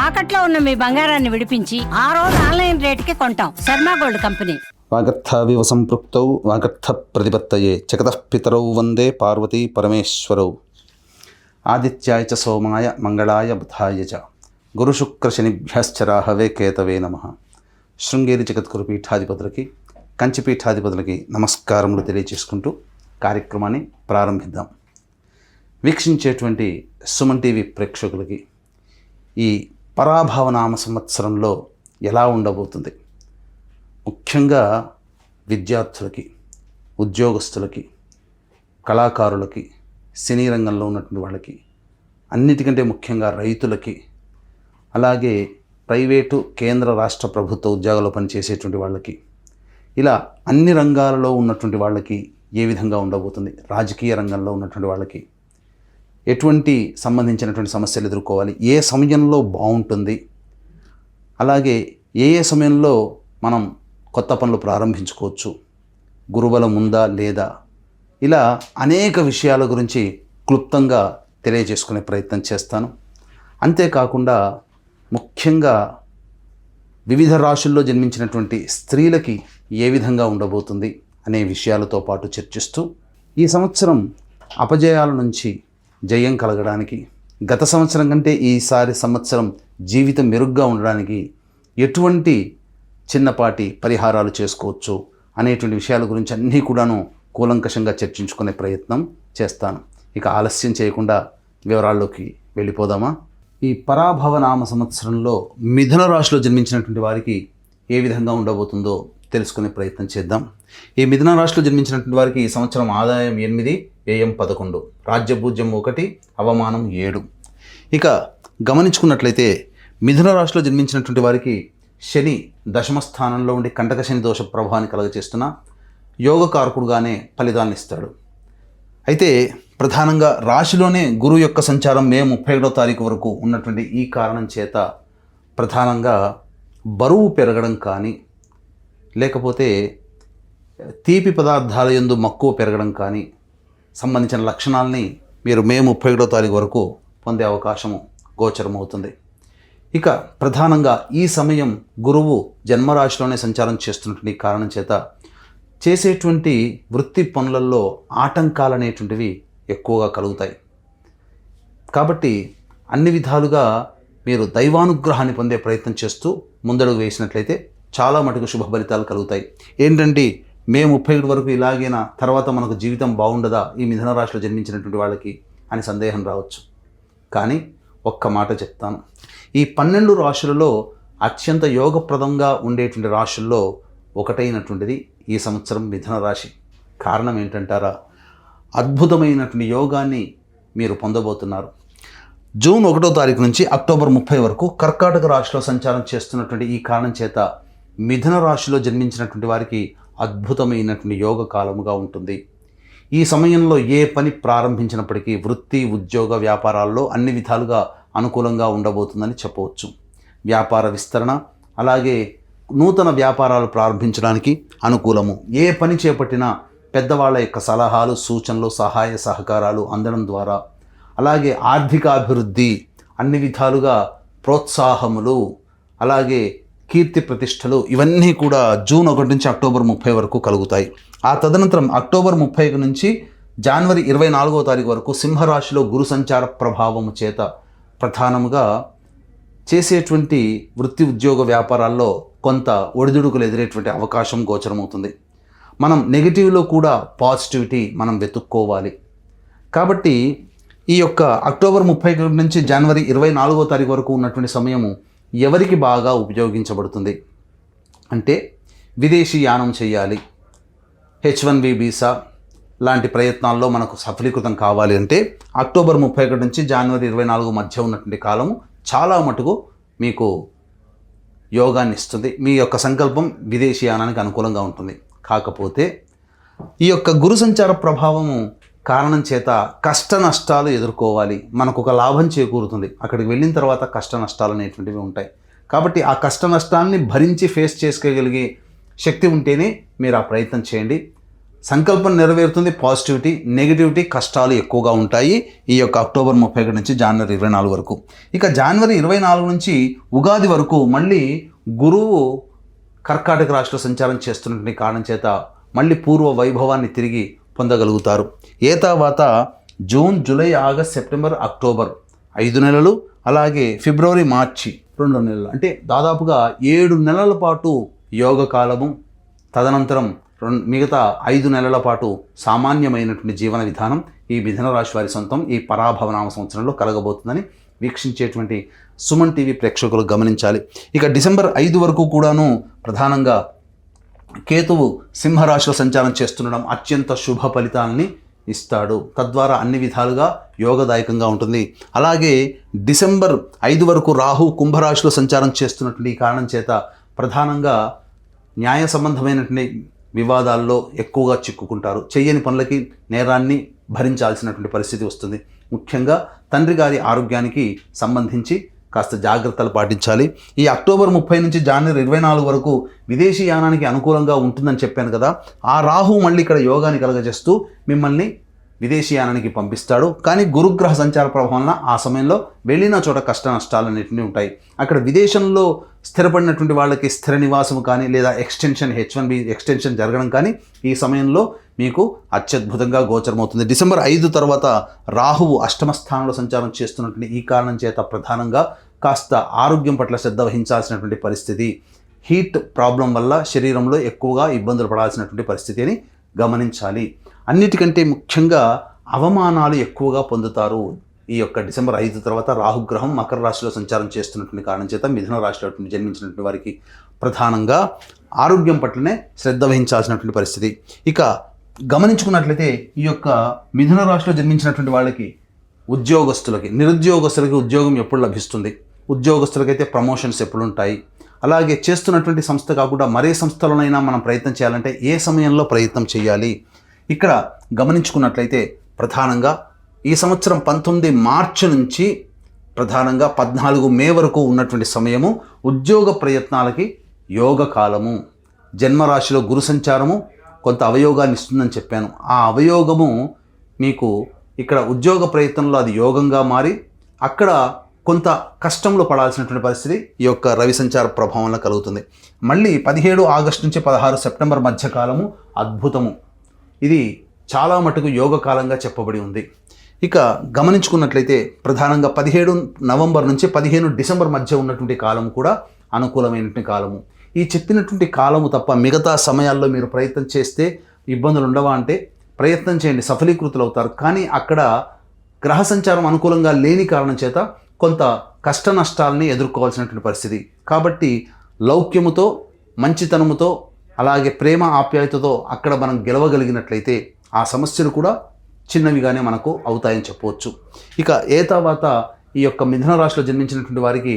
తాకట్లో ఉన్న మీ బంగారాన్ని విడిపించి ఆ రోజు ఆన్లైన్ రేటుకి కొంటాం. Sharma gold company. వాగర్థావివ సంపృక్తౌ వాగర్థ ప్రతిపత్తయే జగతః పితరౌ వందే పార్వతీ పరమేశ్వరౌ. ఆదిత్యాయ చ సోమాయ మంగళాయ బుధాయ చ గురుశుక్రశనిభ్యశ్చ రాహవే కేతవే నమః. శృంగేరి జగద్గురు పీఠాధిపతులకి, కంచి పీఠాధిపతులకి నమస్కారములు తెలియజేసుకుంటూ కార్యక్రమాన్ని ప్రారంభిద్దాం. వీక్షించేటువంటి సుమన్ టీవీ ప్రేక్షకులకి ఈ పరాభవనామ సంవత్సరంలో ఎలా ఉండబోతుంది, ముఖ్యంగా విద్యార్థులకి, ఉద్యోగస్తులకి, కళాకారులకి, సినీ రంగంలో ఉన్నటువంటి వాళ్ళకి, అన్నిటికంటే ముఖ్యంగా రైతులకి, అలాగే ప్రైవేటు కేంద్ర రాష్ట్ర ప్రభుత్వ ఉద్యోగాల్లో పనిచేసేటువంటి వాళ్ళకి, ఇలా అన్ని రంగాలలో ఉన్నటువంటి వాళ్ళకి ఏ విధంగా ఉండబోతుంది, రాజకీయ రంగంలో ఉన్నటువంటి వాళ్ళకి ఎటువంటి సంబంధించినటువంటి సమస్యలు ఎదుర్కోవాలి, ఏ సమయంలో బాగుంటుంది, అలాగే ఏ సమయంలో మనం కొత్త పనులు ప్రారంభించుకోవచ్చు, గురుబలం ఉందా లేదా, ఇలా అనేక విషయాల గురించి క్లుప్తంగా తెలియజేసుకునే ప్రయత్నం చేస్తాను. అంతేకాకుండా ముఖ్యంగా వివిధ రాశుల్లో జన్మించినటువంటి స్త్రీలకి ఏ విధంగా ఉండబోతుంది అనే విషయాలతో పాటు చర్చిస్తూ, ఈ సంవత్సరం అపజయాల నుంచి జయం కలగడానికి, గత సంవత్సరం కంటే ఈసారి సంవత్సరం జీవితం మెరుగ్గా ఉండడానికి ఎటువంటి చిన్నపాటి పరిహారాలు చేసుకోవచ్చు అనేటువంటి విషయాల గురించి అన్నీ కూడాను కూలంకషంగా చర్చించుకునే ప్రయత్నం చేస్తాను. ఇక ఆలస్యం చేయకుండా వివరాల్లోకి వెళ్ళిపోదామా. ఈ పరాభవనామ సంవత్సరంలో మిథున రాశిలో జన్మించినటువంటి వారికి ఏ విధంగా ఉండబోతుందో తెలుసుకునే ప్రయత్నం చేద్దాం. ఈ మిథున రాశిలో జన్మించినటువంటి వారికి ఈ సంవత్సరం ఆదాయం 8, వ్యయం 11, రాజ్యభూజ్యం 1, అవమానం 7. ఇక గమనించుకున్నట్లయితే మిథున రాశిలో జన్మించినటువంటి వారికి శని దశమ స్థానంలో ఉండి కంటక శని దోష ప్రభావాన్ని కలగచేస్తున్న యోగకారకుడుగానే ఫలితాలను ఇస్తాడు. అయితే ప్రధానంగా రాశిలోనే గురువు యొక్క సంచారం మే 31వ తారీఖు వరకు ఉన్నటువంటి ఈ కారణం చేత ప్రధానంగా బరువు పెరగడం కానీ, లేకపోతే తీపి పదార్థాల యందు మక్కువ పెరగడం కానీ సంబంధించిన లక్షణాలని మీరు మే 31వ తారీఖు వరకు పొందే అవకాశము గోచరమవుతుంది. ఇక ప్రధానంగా ఈ సమయం గురువు జన్మరాశిలోనే సంచారం చేస్తున్నటువంటి కారణం చేత చేసేటువంటి వృత్తి పనులలో ఆటంకాలు అనేటువంటివి ఎక్కువగా కలుగుతాయి. కాబట్టి అన్ని విధాలుగా మీరు దైవానుగ్రహాన్ని పొందే ప్రయత్నం చేస్తూ ముందడుగు వేసినట్లయితే చాలా మటుకు శుభ ఫలితాలు కలుగుతాయి. ఏంటంటే మే 31 వరకు ఇలాగైనా తర్వాత మనకు జీవితం బాగుండదా ఈ మిథున రాశిలో జన్మించినటువంటి వాళ్ళకి అని సందేహం రావచ్చు. కానీ ఒక్క మాట చెప్తాను, ఈ 12 రాశులలో అత్యంత యోగప్రదంగా ఉండేటువంటి రాశుల్లో ఒకటైనటువంటిది ఈ సంవత్సరం మిథున రాశి. కారణం ఏంటంటారా, అద్భుతమైనటువంటి యోగాన్ని మీరు పొందబోతున్నారు. జూన్ 1వ తారీఖు నుంచి అక్టోబర్ 30 వరకు కర్కాటక రాశిలో సంచారం చేస్తున్నటువంటి ఈ కారణం చేత మిథున రాశిలో జన్మించినటువంటి వారికి అద్భుతమైనటువంటి యోగ కాలముగా ఉంటుంది. ఈ సమయంలో ఏ పని ప్రారంభించినప్పటికీ వృత్తి, ఉద్యోగ, వ్యాపారాల్లో అన్ని విధాలుగా అనుకూలంగా ఉండబోతుందని చెప్పవచ్చు. వ్యాపార విస్తరణ, అలాగే నూతన వ్యాపారాలు ప్రారంభించడానికి అనుకూలము. ఏ పని చేపట్టినా పెద్దవాళ్ళ యొక్క సలహాలు, సూచనలు, సహాయ సహకారాలు అందడం ద్వారా, అలాగే ఆర్థికాభివృద్ధి, అన్ని విధాలుగా ప్రోత్సాహములు, అలాగే కీర్తి ప్రతిష్టలు, ఇవన్నీ కూడా జూన్ 1 నుంచి అక్టోబర్ 30 వరకు కలుగుతాయి. ఆ తదనంతరం అక్టోబర్ 30 నుంచి జనవరి 24వ తారీఖు వరకు సింహరాశిలో గురు సంచార ప్రభావము చేత ప్రధానముగా చేసేటువంటి వృత్తి, ఉద్యోగ, వ్యాపారాల్లో కొంత ఒడిదుడుకులు ఎదురేటువంటి అవకాశం గోచరమవుతుంది. మనం నెగిటివ్లో కూడా పాజిటివిటీ మనం వెతుక్కోవాలి. కాబట్టి ఈ యొక్క అక్టోబర్ 30 నుంచి జనవరి 24వ తారీఖు వరకు ఉన్నటువంటి సమయము ఎవరికి బాగా ఉపయోగించబడుతుంది అంటే, విదేశీ యానం చేయాలి, H1B వీసా లాంటి ప్రయత్నాల్లో మనకు సఫలీకృతం కావాలి అంటే అక్టోబర్ 31 నుంచి జనవరి 24 మధ్య ఉన్నటువంటి కాలము చాలా మటుకు మీకు యోగాన్ని ఇస్తుంది. మీ యొక్క సంకల్పం విదేశీ యానానికి అనుకూలంగా ఉంటుంది. కాకపోతే ఈ యొక్క గురు సంచార ప్రభావము కారణం చేత కష్ట నష్టాలు ఎదుర్కోవాలి. మనకు ఒక లాభం చేకూరుతుంది, అక్కడికి వెళ్ళిన తర్వాత కష్ట నష్టాలు అనేటువంటివి ఉంటాయి. కాబట్టి ఆ కష్ట నష్టాలని భరించి ఫేస్ చేసుకోగలిగే శక్తి ఉంటేనే మీరు ఆ ప్రయత్నం చేయండి. సంకల్పం నెరవేరుతుంది, పాజిటివిటీ, నెగిటివిటీ, కష్టాలు ఎక్కువగా ఉంటాయి ఈ యొక్క అక్టోబర్ 31 నుంచి జనవరి 24 వరకు. ఇక జనవరి 24 నుంచి ఉగాది వరకు మళ్ళీ గురువు కర్కాటక రాశిలో సంచారం చేస్తున్నటువంటి కారణం చేత మళ్ళీ పూర్వ వైభవాన్ని తిరిగి పొందగలుగుతారు. ఏ తర్వాత June, July, August, September, October 5 నెలలు, అలాగే ఫిబ్రవరి, మార్చి 2 నెలలు, అంటే దాదాపుగా 7 నెలల పాటు యోగ కాలము, తదనంతరం మిగతా 5 నెలల పాటు సామాన్యమైనటువంటి జీవన విధానం ఈ మిథున రాశి వారి సొంతం ఈ పరాభవనామ సంవత్సరంలో కలగబోతుందని వీక్షించేటువంటి సుమన్ టీవీ ప్రేక్షకులు గమనించాలి. ఇక డిసెంబర్ 5 వరకు కూడాను ప్రధానంగా కేతువు సింహరాశిలో సంచారం చేస్తుండడం అత్యంత శుభ ఫలితాలని ఇస్తాడు. తద్వారా అన్ని విధాలుగా యోగదాయకంగా ఉంటుంది. అలాగే డిసెంబర్ 5 వరకు రాహు కుంభరాశిలో సంచారం చేస్తున్నటువంటి ఈ కారణం చేత ప్రధానంగా న్యాయ సంబంధమైనటువంటి వివాదాల్లో ఎక్కువగా చిక్కుకుంటారు. చెయ్యని పనులకి నేరాన్ని భరించాల్సినటువంటి పరిస్థితి వస్తుంది. ముఖ్యంగా తండ్రి గారి ఆరోగ్యానికి సంబంధించి కాస్త జాగ్రత్తలు పాటించాలి. ఈ అక్టోబర్ 30 నుంచి జనవరి 24 వరకు విదేశీ యానానికి అనుకూలంగా ఉంటుందని చెప్పాను కదా. ఆ రాహు మళ్ళీ ఇక్కడ యోగాన్ని కలగజేస్తూ మిమ్మల్ని విదేశీ యానానికి పంపిస్తాడు. కానీ గురుగ్రహ సంచార ప్రభావం వలన ఆ సమయంలో వెళ్ళిన చోట కష్ట నష్టాలు అనేటివి ఉంటాయి. అక్కడ విదేశంలో స్థిరపడినటువంటి వాళ్ళకి స్థిర నివాసం కానీ లేదా ఎక్స్టెన్షన్ H1B ఎక్స్టెన్షన్ జరగడం కానీ ఈ సమయంలో మీకు అత్యద్భుతంగా గోచరమవుతుంది. డిసెంబర్ 5 తర్వాత రాహువు అష్టమ స్థానంలో సంచారం చేస్తున్నటువంటి ఈ కారణం చేత ప్రధానంగా కాస్త ఆరోగ్యం పట్ల శ్రద్ధ వహించాల్సినటువంటి పరిస్థితి, హీట్ ప్రాబ్లం వల్ల శరీరంలో ఎక్కువగా ఇబ్బందులు పడాల్సినటువంటి పరిస్థితి అని గమనించాలి. అన్నిటికంటే ముఖ్యంగా అవమానాలు ఎక్కువగా పొందుతారు. ఈ యొక్క డిసెంబర్ 5 తర్వాత రాహుగ్రహం మకర రాశిలో సంచారం చేస్తున్నటువంటి కారణం చేత మిథున రాశిలో జన్మించినటువంటి వారికి ప్రధానంగా ఆరోగ్యం పట్లనే శ్రద్ధ వహించాల్సినటువంటి పరిస్థితి. ఇక గమనించుకున్నట్లయితే ఈ యొక్క మిథున రాశిలో జన్మించినటువంటి వాళ్ళకి ఉద్యోగస్తులకి, నిరుద్యోగస్తులకి ఉద్యోగం ఎప్పుడు లభిస్తుంది, ఉద్యోగస్తులకైతే ప్రమోషన్స్ ఎప్పుడు ఉంటాయి, అలాగే చేస్తున్నటువంటి సంస్థ కాకుండా మరే సంస్థలోనైనా మనం ప్రయత్నం చేయాలంటే ఏ సమయంలో ప్రయత్నం చేయాలి. ఇక్కడ గమనించుకున్నట్లయితే ప్రధానంగా ఈ సంవత్సరం 19 మార్చి నుంచి ప్రధానంగా 14 మే వరకు ఉన్నటువంటి సమయము ఉద్యోగ ప్రయత్నాలకి యోగ కాలము. జన్మరాశిలో గురు సంచారము కొంత అవయోగాన్ని ఇస్తుందని చెప్పాను. ఆ అవయోగము మీకు ఇక్కడ ఉద్యోగ ప్రయత్నంలో అది యోగంగా మారి అక్కడ కొంత కష్టంలో పడాల్సినటువంటి పరిస్థితి ఈ యొక్క రవి సంచార ప్రభావం వల్ల కలుగుతుంది. మళ్ళీ 17 ఆగస్టు నుంచి 16 సెప్టెంబర్ మధ్యకాలము అద్భుతము. ఇది చాలా మటుకు యోగ కాలంగా చెప్పబడి ఉంది. ఇక గమనించుకున్నట్లయితే ప్రధానంగా 17 నవంబర్ నుంచి 15 డిసెంబర్ మధ్య ఉన్నటువంటి కాలం కూడా అనుకూలమైనటువంటి కాలము. ఈ చెప్పినటువంటి కాలము తప్ప మిగతా సమయాల్లో మీరు ప్రయత్నం చేస్తే ఇబ్బందులు ఉండవా అంటే ప్రయత్నం చేయండి, సఫలీకృతులు అవుతారు. కానీ అక్కడ గ్రహ సంచారం అనుకూలంగా లేని కారణం చేత కొంత కష్ట నష్టాలని ఎదుర్కోవాల్సినటువంటి పరిస్థితి. కాబట్టి లౌక్యముతో, మంచితనముతో, అలాగే ప్రేమ ఆప్యాయతతో అక్కడ మనం గెలవగలిగినట్లయితే ఆ సమస్యలు కూడా చిన్నవిగానే మనకు అవుతాయని చెప్పవచ్చు. ఇక ఏ తర్వాత ఈ యొక్క మిథున రాశిలో జన్మించినటువంటి వారికి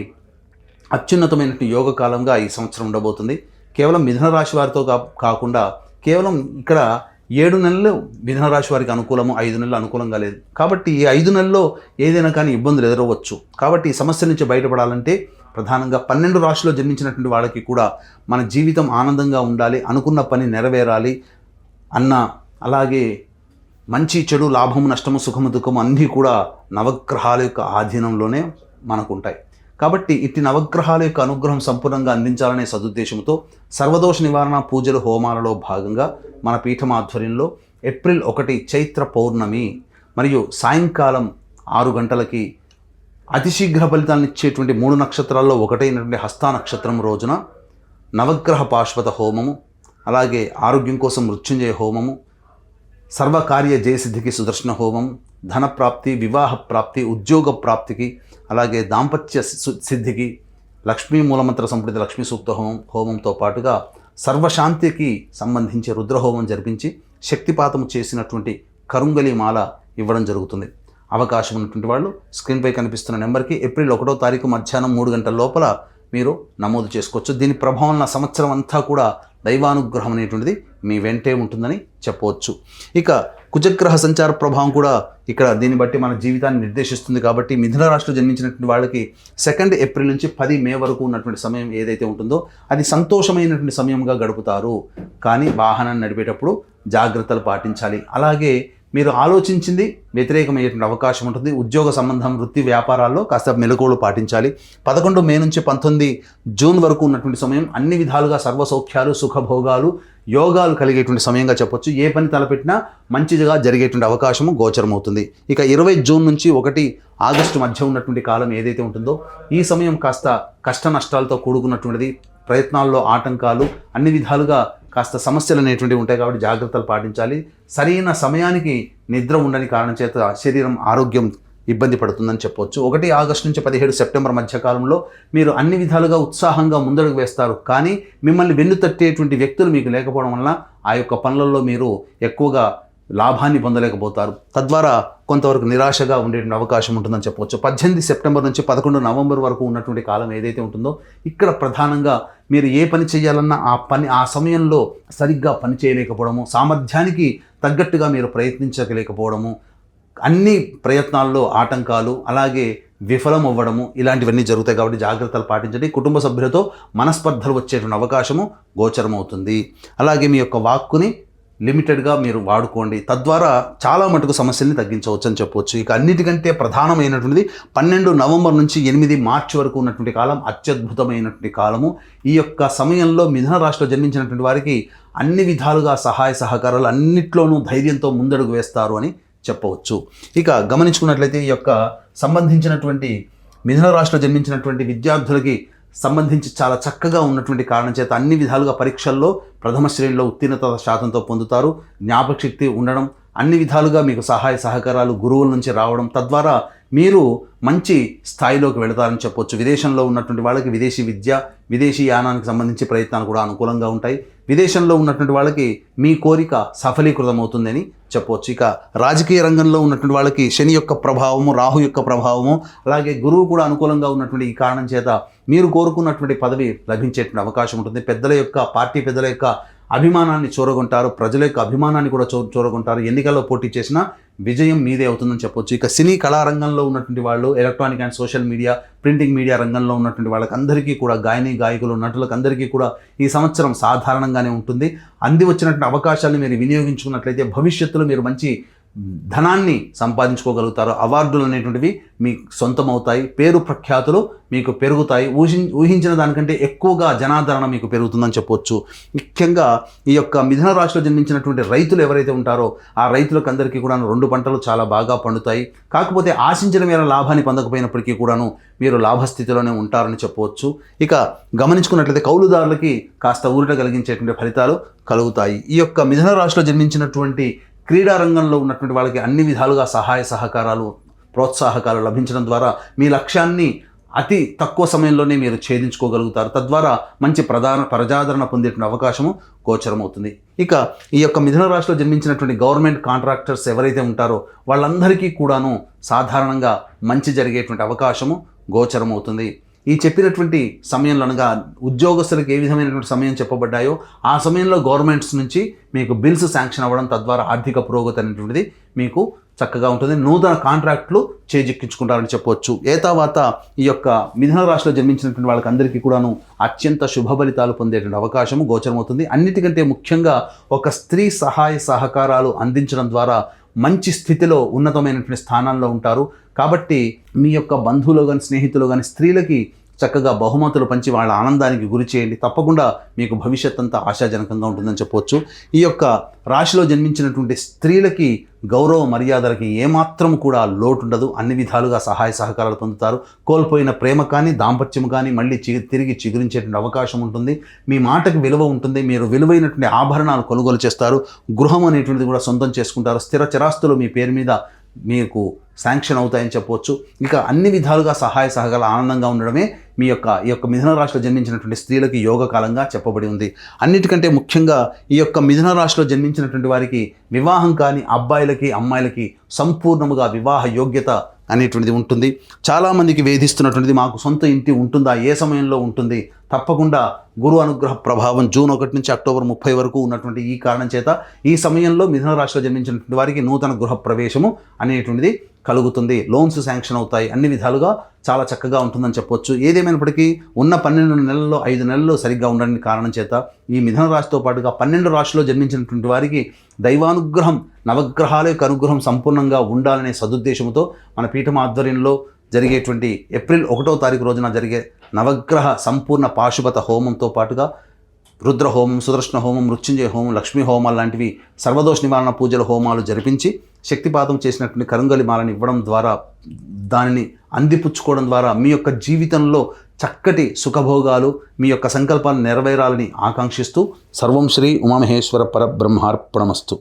అత్యున్నతమైనటువంటి యోగ కాలంగా ఈ సంవత్సరం ఉండబోతుంది. కేవలం మిథున రాశి వారితో కాకుండా కేవలం ఇక్కడ 7 నెలలు మిథున రాశి వారికి అనుకూలము, 5 నెలలు అనుకూలంగా లేదు. కాబట్టి ఈ 5 నెలల్లో ఏదైనా కానీ ఇబ్బందులు ఎదురవచ్చు. కాబట్టి ఈ సమస్య నుంచి బయటపడాలంటే ప్రధానంగా 12 రాశిలో జన్మించినటువంటి వాళ్ళకి కూడా మన జీవితం ఆనందంగా ఉండాలి, అనుకున్న పని నెరవేరాలి అన్న, అలాగే మంచి చెడు, లాభము నష్టము, సుఖము దుఃఖము అన్నీ కూడా నవగ్రహాల యొక్క ఆధీనంలోనే మనకు ఉంటాయి. కాబట్టి ఇట్టి నవగ్రహాల యొక్క అనుగ్రహం సంపూర్ణంగా అందించాలనే సదుద్దేశంతో సర్వదోష నివారణ పూజలు, హోమాలలో భాగంగా మన పీఠం ఆధ్వర్యంలో ఏప్రిల్ 1 చైత్ర పౌర్ణమి మరియు సాయంకాలం 6 గంటలకి అతి శీఘ్ర ఫలితాలను ఇచ్చేటువంటి 3 నక్షత్రాల్లో ఒకటైనటువంటి హస్త నక్షత్రం రోజున నవగ్రహ పాశ్వత హోమము, అలాగే ఆరోగ్యం కోసం మృత్యుంజయ హోమము, సర్వకార్య జయసిద్ధికి సుదర్శన హోమం, ధనప్రాప్తి, వివాహ ప్రాప్తి, ఉద్యోగ ప్రాప్తికి, అలాగే దాంపత్య సిద్ధికి లక్ష్మీ మూలమంత్ర సంపుటిత లక్ష్మీ సూక్త హోమంతో పాటుగా సర్వశాంతికి సంబంధించి రుద్రహోమం జరిపించి శక్తిపాతము చేసినటువంటి కరుంగలి మాల ఇవ్వడం జరుగుతుంది. అవకాశం ఉన్నటువంటి వాళ్ళు స్క్రీన్పై కనిపిస్తున్న నెంబర్కి ఏప్రిల్ 1వ తారీఖు మధ్యాహ్నం 3 గంటల లోపల మీరు నమోదు చేసుకోవచ్చు. దీని ప్రభావం నా సంవత్సరం అంతా కూడా దైవానుగ్రహం అనేటువంటిది మీ వెంటే ఉంటుందని చెప్పవచ్చు. ఇక కుజగ్రహ సంచార ప్రభావం కూడా ఇక్కడ దీన్ని బట్టి మన జీవితాన్ని నిర్దేశిస్తుంది. కాబట్టి మిథున రాశిలో జన్మించినటువంటి వాళ్ళకి 2 ఏప్రిల్ నుంచి 10 మే వరకు ఉన్నటువంటి సమయం ఏదైతే ఉంటుందో అది సంతోషమైనటువంటి సమయంగా గడుపుతారు. కానీ వాహనాన్ని నడిపేటప్పుడు జాగ్రత్తలు పాటించాలి. అలాగే మీరు ఆలోచించింది వ్యతిరేకమయ్యేటువంటి అవకాశం ఉంటుంది. ఉద్యోగ సంబంధం, వృత్తి వ్యాపారాల్లో కాస్త మెలకువలు పాటించాలి. 11 మే నుంచి 19 జూన్ వరకు ఉన్నటువంటి సమయం అన్ని విధాలుగా సర్వసౌఖ్యాలు, సుఖభోగాలు, యోగాలు కలిగేటువంటి సమయంగా చెప్పొచ్చు. ఏ పని తలపెట్టినా మంచిగా జరిగేటువంటి అవకాశము గోచరమవుతుంది. ఇక 20 జూన్ నుంచి 1 ఆగస్టు మధ్య ఉన్నటువంటి కాలం ఏదైతే ఉంటుందో ఈ సమయం కాస్త కష్ట నష్టాలతో కూడుకున్నటువంటిది. ప్రయత్నాల్లో ఆటంకాలు, అన్ని విధాలుగా కాస్త సమస్యలు అనేటువంటివి ఉంటాయి కాబట్టి జాగ్రత్తలు పాటించాలి. సరైన సమయానికి నిద్ర ఉండని కారణం చేత శరీరం ఆరోగ్యం ఇబ్బంది పడుతుందని చెప్పవచ్చు. 1 ఆగస్టు నుంచి 17 సెప్టెంబర్ మధ్యకాలంలో మీరు అన్ని విధాలుగా ఉత్సాహంగా ముందడుగు వేస్తారు. కానీ మిమ్మల్ని వెన్నుతట్టేటువంటి వ్యక్తులు మీకు లేకపోవడం వలన ఆ యొక్క పనులలో మీరు ఎక్కువగా లాభాన్ని పొందలేకపోతారు. తద్వారా కొంతవరకు నిరాశగా ఉండేటువంటి అవకాశం ఉంటుందని చెప్పవచ్చు. 18 సెప్టెంబర్ నుంచి 11 నవంబర్ వరకు ఉన్నటువంటి కాలం ఏదైతే ఉంటుందో ఇక్కడ ప్రధానంగా మీరు ఏ పని చేయాలన్నా ఆ సమయంలో సరిగ్గా పని చేయలేకపోవడము, సామర్థ్యానికి తగ్గట్టుగా మీరు ప్రయత్నించలేకపోవడము, అన్ని ప్రయత్నాల్లో ఆటంకాలు, అలాగే విఫలం అవ్వడము, ఇలాంటివన్నీ జరుగుతాయి కాబట్టి జాగ్రత్తలు పాటించండి. కుటుంబ సభ్యులతో మనస్పర్ధలు వచ్చేటువంటి అవకాశము గోచరమవుతుంది. అలాగే మీ యొక్క వాక్కుని లిమిటెడ్గా మీరు వాడుకోండి. తద్వారా చాలా మటుకు సమస్యల్ని తగ్గించవచ్చు అని చెప్పవచ్చు. ఇక అన్నిటికంటే ప్రధానమైనటువంటిది 12 నవంబర్ నుంచి 8 మార్చి వరకు ఉన్నటువంటి కాలం అత్యద్భుతమైనటువంటి కాలము. ఈ యొక్క సమయంలో మిథున రాశిలో జన్మించినటువంటి వారికి అన్ని విధాలుగా సహాయ సహకారాలు అన్నిట్లోనూ ధైర్యంతో ముందడుగు వేస్తారు అని చెప్పవచ్చు. ఇక గమనించుకున్నట్లయితే ఈ యొక్క సంబంధించినటువంటి మిథున రాశిలో జన్మించినటువంటి విద్యార్థులకి సంబంధించి చాలా చక్కగా ఉన్నటువంటి కారణం చేత అన్ని విధాలుగా పరీక్షల్లో ప్రథమ శ్రేణిలో ఉత్తీర్ణత శాతంతో పొందుతారు. జ్ఞాపకశక్తి ఉండడం, అన్ని విధాలుగా మీకు సహాయ సహకారాలు గురువుల నుంచి రావడం, తద్వారా మీరు మంచి స్థాయిలోకి వెళతారని చెప్పొచ్చు. విదేశంలో ఉన్నటువంటి వాళ్ళకి విదేశీ విద్య, విదేశీ యానానికి సంబంధించి ప్రయత్నాలు కూడా అనుకూలంగా ఉంటాయి. విదేశంలో ఉన్నటువంటి వాళ్ళకి మీ కోరిక సఫలీకృతం అవుతుందని చెప్పవచ్చు. ఇక రాజకీయ రంగంలో ఉన్నటువంటి వాళ్ళకి శని యొక్క ప్రభావము, రాహు యొక్క ప్రభావము, అలాగే గురువు కూడా అనుకూలంగా ఉన్నటువంటి ఈ కారణం చేత మీరు కోరుకున్నటువంటి పదవి లభించేటువంటి అవకాశం ఉంటుంది. పార్టీ పెద్దల యొక్క అభిమానాన్ని చూరగొంటారు, ప్రజల యొక్క అభిమానాన్ని కూడా చూరగొంటారు. ఎన్నికల్లో పోటీ చేసినా విజయం మీదే అవుతుందని చెప్పొచ్చు. ఇక సినీ కళారంగంలో ఉన్నటువంటి వాళ్ళు, electronic and social media, printing media రంగంలో ఉన్నటువంటి వాళ్ళకి అందరికీ కూడా, గాయకులు, నటులకు అందరికీ కూడా ఈ సంవత్సరం సాధారణంగానే ఉంటుంది. అంది వచ్చినటువంటి అవకాశాలను మీరు వినియోగించుకున్నట్లయితే భవిష్యత్తులో మీరు మంచి ధనాన్ని సంపాదించుకోగలుగుతారు. అవార్డులు అనేటువంటివి మీకు సొంతమవుతాయి. పేరు ప్రఖ్యాతులు మీకు పెరుగుతాయి. ఊహించిన దానికంటే ఎక్కువగా జనాదరణ మీకు పెరుగుతుందని చెప్పొచ్చు. ముఖ్యంగా ఈ యొక్క మిథున రాశిలో జన్మించినటువంటి రైతులు ఎవరైతే ఉంటారో ఆ రైతులకు అందరికీ కూడా 2 పంటలు చాలా బాగా పండుతాయి. కాకపోతే ఆశించిన మేర లాభాన్ని పొందకపోయినప్పటికీ కూడాను మీరు లాభస్థితిలోనే ఉంటారని చెప్పవచ్చు. ఇక గమనించుకున్నట్లయితే కౌలుదారులకి కాస్త ఊరట కలిగించేటువంటి ఫలితాలు కలుగుతాయి. ఈ యొక్క మిథున రాశిలో జన్మించినటువంటి క్రీడా రంగంలో ఉన్నటువంటి వాళ్ళకి అన్ని విధాలుగా సహాయ సహకారాలు, ప్రోత్సాహకాలు లభించడం ద్వారా మీ లక్ష్యాన్ని అతి తక్కువ సమయంలోనే మీరు ఛేదించుకోగలుగుతారు. తద్వారా మంచి ప్రజాదరణ పొందేటువంటి అవకాశము గోచరమవుతుంది. ఇక ఈ యొక్క మిథున రాశిలో జన్మించినటువంటి గవర్నమెంట్ కాంట్రాక్టర్స్ ఎవరైతే ఉంటారో వాళ్ళందరికీ కూడాను సాధారణంగా మంచి జరిగేటువంటి అవకాశము గోచరమవుతుంది. ఈ చెప్పినటువంటి సమయంలో అనగా ఉద్యోగస్తులకు ఏ విధమైనటువంటి సమయం చెప్పబడ్డాయో ఆ సమయంలో గవర్నమెంట్స్ నుంచి మీకు బిల్స్ శాంక్షన్ అవ్వడం, తద్వారా ఆర్థిక పురోగతి అనేటువంటిది మీకు చక్కగా ఉంటుంది. నూతన కాంట్రాక్టులు చేజిక్కించుకుంటారని చెప్పవచ్చు. తర్వాత ఈ యొక్క మిథున రాశిలో జన్మించినటువంటి వాళ్ళకి అందరికీ కూడాను అత్యంత శుభ ఫలితాలు పొందేటువంటి అవకాశము గోచరమవుతుంది. అన్నిటికంటే ముఖ్యంగా ఒక స్త్రీ సహాయ సహకారాలు అందించడం ద్వారా మంచి స్థితిలో ఉన్నతమైనటువంటి స్థానాల్లో ఉంటారు. కాబట్టి మీ యొక్క బంధువులు కానీ, స్నేహితులు కానీ స్త్రీలకి చక్కగా బహుమతులు పంచి వాళ్ళ ఆనందానికి గురి చేయండి. తప్పకుండా మీకు భవిష్యత్ అంతా ఆశాజనకంగా ఉంటుందని చెప్పవచ్చు. ఈ యొక్క రాశిలో జన్మించినటువంటి స్త్రీలకి గౌరవ మర్యాదలకి ఏమాత్రం కూడా లోటు ఉండదు. అన్ని విధాలుగా సహాయ సహకారాలు పొందుతారు. కోల్పోయిన ప్రేమ కానీ, దాంపత్యం కానీ మళ్ళీ తిరిగి చిగురించేటువంటి అవకాశం ఉంటుంది. మీ మాటకు విలువ ఉంటుంది. మీరు విలువైనటువంటి ఆభరణాలు కొనుగోలు చేస్తారు. గృహం అనేటువంటిది కూడా సొంతం చేసుకుంటారు. స్థిర చిరాస్తులు మీ పేరు మీద మీకు శాంక్షన్ అవుతాయని చెప్పవచ్చు. ఇక అన్ని విధాలుగా సహాయ సహకారాలు ఆనందంగా ఉండడమే ఈ యొక్క మిథున రాశిలో జన్మించినటువంటి స్త్రీలకి యోగ కాలంగా చెప్పబడి ఉంది. అన్నిటికంటే ముఖ్యంగా ఈ యొక్క మిథున రాశిలో జన్మించినటువంటి వారికి వివాహం కాని అబ్బాయిలకి, అమ్మాయిలకి సంపూర్ణముగా వివాహ యోగ్యత అనేటువంటిది ఉంటుంది. చాలామందికి వేధిస్తున్నటువంటిది మాకు సొంత ఇంటి ఉంటుందా, ఏ సమయంలో ఉంటుంది? తప్పకుండా గురు అనుగ్రహ ప్రభావం జూన్ 1 నుంచి అక్టోబర్ 30 వరకు ఉన్నటువంటి ఈ కారణం చేత ఈ సమయంలో మిథున రాశిలో జన్మించినటువంటి వారికి నూతన గృహ ప్రవేశము అనేటువంటిది కలుగుతుంది, లోన్స్ శాంక్షన్ అవుతాయి, అన్ని విధాలుగా చాలా చక్కగా ఉంటుందని చెప్పొచ్చు. ఏదేమైనప్పటికీ ఉన్న 12 నెలల్లో 5 నెలలు సరిగ్గా ఉండడానికి కారణం చేత ఈ మిథున రాశితో పాటుగా 12 రాశిలో జన్మించినటువంటి వారికి దైవానుగ్రహం, నవగ్రహాల యొక్క అనుగ్రహం సంపూర్ణంగా ఉండాలనే సదుద్దేశంతో మన పీఠం ఆధ్వర్యంలో జరిగేటువంటి ఏప్రిల్ 1వ తారీఖు రోజున జరిగే నవగ్రహ సంపూర్ణ పాశుపత హోమంతో పాటుగా రుద్రహోమం, సుదర్శన హోమం, మృత్యుంజయ హోమం, లక్ష్మీ హోమాలు లాంటివి సర్వదోష నివారణ పూజల హోమాలు జరిపించి శక్తిపాతం చేసినటువంటి కరుంగలి మాలని ఇవ్వడం ద్వారా, దానిని అందిపుచ్చుకోవడం ద్వారా మీ యొక్క జీవితంలో చక్కటి సుఖభోగాలు, మీ యొక్క సంకల్పాలు నెరవేరాలని ఆకాంక్షిస్తూ సర్వం శ్రీ ఉమామహేశ్వర పరబ్రహ్మార్పణమస్తు.